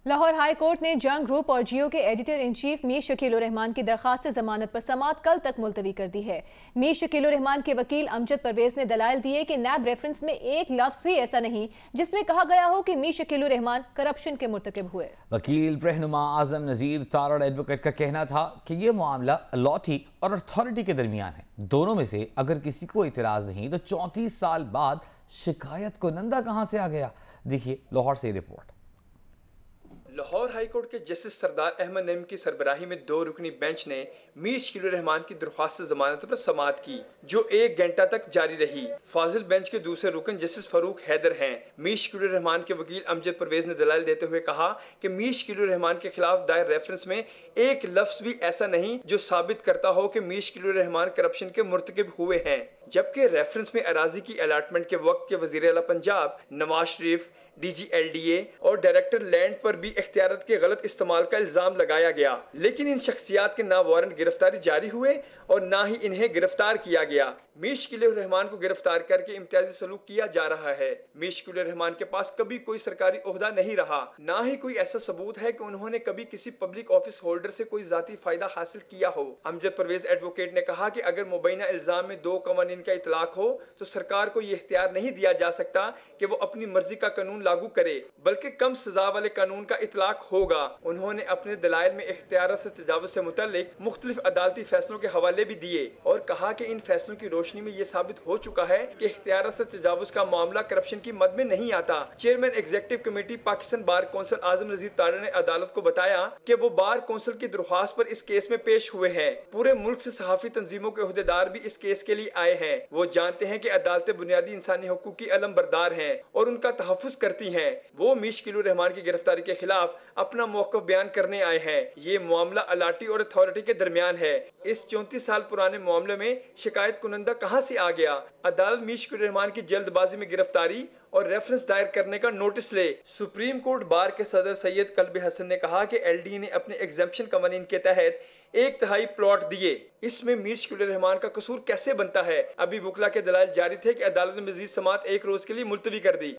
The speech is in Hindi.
लाहौर हाई कोर्ट ने जंग ग्रुप और जियो के editor in chief Mir Shakeel Rahman की दरखास्त जमानत पर समाअत कल तक मुलतवी कर दी है। मीर शकील रहमान के वकील अमजद परवेज ने दलाइल दिए कि नैब रेफरेंस में एक लफ्ज भी ऐसा नहीं जिसमें कहा गया हो कि मीर शकील रहमान करप्शन के मुर्तकिब हुए। वकील रहनुमा आजम नजीर तारड़ एडवोकेट का कहना था कि यह मामला अलॉटी और अथॉरिटी के दरमियान है। दोनों में से अगर किसी को इतराज नहीं तो 34 साल बाद शिकायत कुनंदा कहां से आ गया। देखिए लाहौर से रिपोर्ट। लाहौर हाईकोर्ट के जस्टिस सरदार अहमद नईम की सरबराही में 2 रुकनी बेंच ने मीर शकील रहमान की दरख्वास्त जमानत पर समाअत की, जो 1 घंटा तक जारी रही। फाजिल बेंच के दूसरे रुकन जस्टिस फारूक हैदर हैं। मीर शकील रहमान के वकील अमजद परवेज ने दलाइल देते हुए कहा कि मीर शकील रहमान के खिलाफ दायर रेफरेंस में एक लफ्ज भी ऐसा नहीं जो साबित करता हो कि मीर शकील रहमान करप्शन के मुर्तकिब हुए हैं, जबकि रेफरेंस में अराजी की अलाटमेंट के वक्त के वजीर आला पंजाब नवाज शरीफ, DGLDA और डायरेक्टर लैंड पर भी इख्तियारत के गलत इस्तेमाल का इल्जाम लगाया गया, लेकिन इन शख्सियात के ना वारंट गिरफ्तारी जारी हुए और ना ही इन्हें गिरफ्तार किया गया। मीर शकील रहमान को गिरफ्तार करके इम्तियाजी सलूक किया जा रहा है। मीर शकील रहमान के पास कभी कोई सरकारी ओहदा नहीं रहा, ना ही कोई ऐसा सबूत है कि उन्होंने कभी किसी पब्लिक ऑफिस होल्डर से कोई जाती फायदा हासिल किया हो। अमजद परवेज एडवोकेट ने कहा कि अगर मुबैना इल्जाम में 2 कवानीन का इतलाक हो तो सरकार को यह इख्तियार नहीं दिया जा सकता कि वो अपनी मर्जी का कानून लागू करे, बल्कि कम सजा वाले कानून का इतलाक होगा। उन्होंने अपने दलाइल में इख्तियार से तजावुज से मुतल्लिक मुख्तलिफ अदालती फैसलों के हवाले भी दिए और कहा कि इन फैसलों की रोशनी में यह साबित हो चुका है कि इख्तियार से तजावुज का मामला करप्शन की मद में नहीं आता। Chairman executive committee Pakistan bar council Azam Nazir Tarar ने अदालत को बताया कि वो बार कौंसिल की दरख्वास्त पर इस केस में पेश हुए हैं। पूरे मुल्क से सहाफी तंजीमों के ओहदेदार भी इस केस के लिए आए हैं। वो जानते हैं कि अदालतें बुनियादी इंसानी हुकूक की अलमबरदार हैं और उनका तहफ़्फ़ुज़ करती हैं। वो मीर शकील रहमान की गिरफ्तारी के खिलाफ अपना मौक़िफ़ बयान करने आए हैं। ये मामला अलाटी और अथॉरिटी के दरमियान है। इस 34 साल पुराने मामले में शिकायत कुनंदा कहां से आ गया? अदालत मीर शकील रहमान की जल्दबाजी में गिरफ्तारी और रेफरेंस दायर करने का नोटिस ले। सुप्रीम कोर्ट बार के सदर सैयद कल्बी हसन ने कहा कि LD ने अपने एग्जेम्पशन कवानीन के तहत 1/3 प्लॉट दिए। इसमें मीर शकील रहमान का कसूर कैसे बनता है? अभी वकला के दलाइल जारी थे कि अदालत ने मजीद समाअत 1 रोज के लिए मुलतवी कर दी।